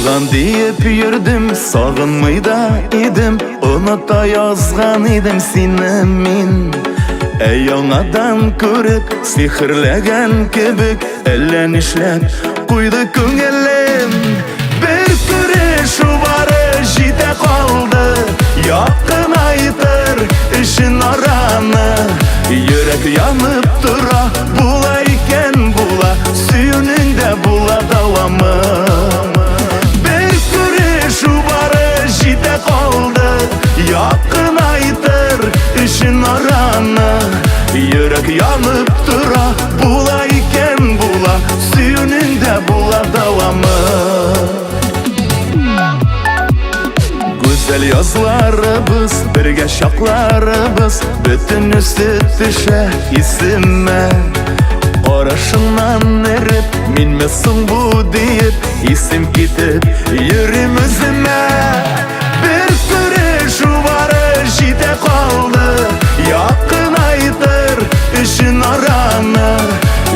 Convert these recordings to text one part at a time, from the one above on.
Ozgan deyip yürüdüm, sağınmay da idim, unuta yazgan idim seni min. Ey yanadan körük, sihirlegen kebik, ellen işlep kuydu köngellem. Bir küreş uvarı jite kaldı, yakın aytır işin aranı. Yürek yanıp dura, bulayken bula, suyununda bula davamı. Bir küreş uvarı jite kaldı, yakın aytır işin aranı. Yürek yanıp dura, bulayken bula, suyununda bula davamı. Güzel yazlarımız, birge şaklarımız, bütün üstü düşe isime. Oraşından erip, minmesin bu deyip, isim gidip yürüm üzüme. Bir küreş uvarı jite kaldı, yakın aydır işin aranı.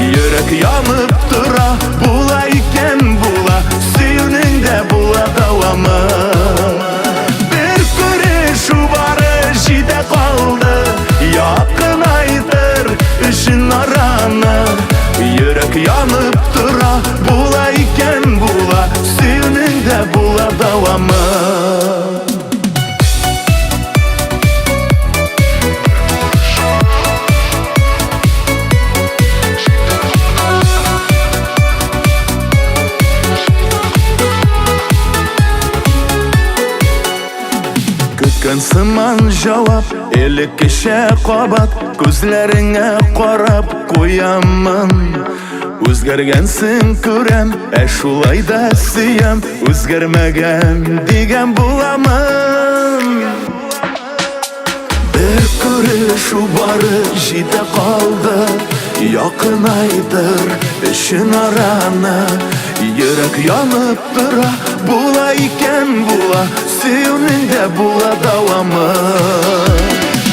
Yürek yanıp dura, bulayken bula, suyununda bula davamı. Bir küreş uvarı jite kaldı, yakın aydır işin aranı. Yürek yanıp dura, bulayken bula, suyununda bula davamı. Kütken sıman cevap, ellik kişe kabat, gözlerine karab koyamın. Özgergensin körem, şulay da siyem, özgermegen digen bulamın. Bir küreş uvarı jite kaldı, yakın aydır işin aranı. Yürek yanıp dura, bulayken bula, suyununda bula davamı.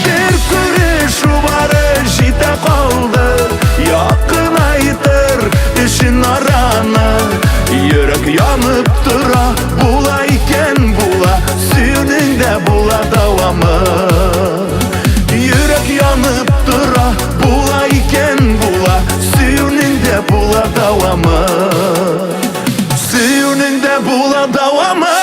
Bir küreş uvarı jite kaldı, yakın aydır işin aranı. Yürek yanıp dura, bulayken bula, suyununda bula davamı. Yürek yanıp dura, bulayken bula, suyununda bula davamı. Suyununda bula davamı.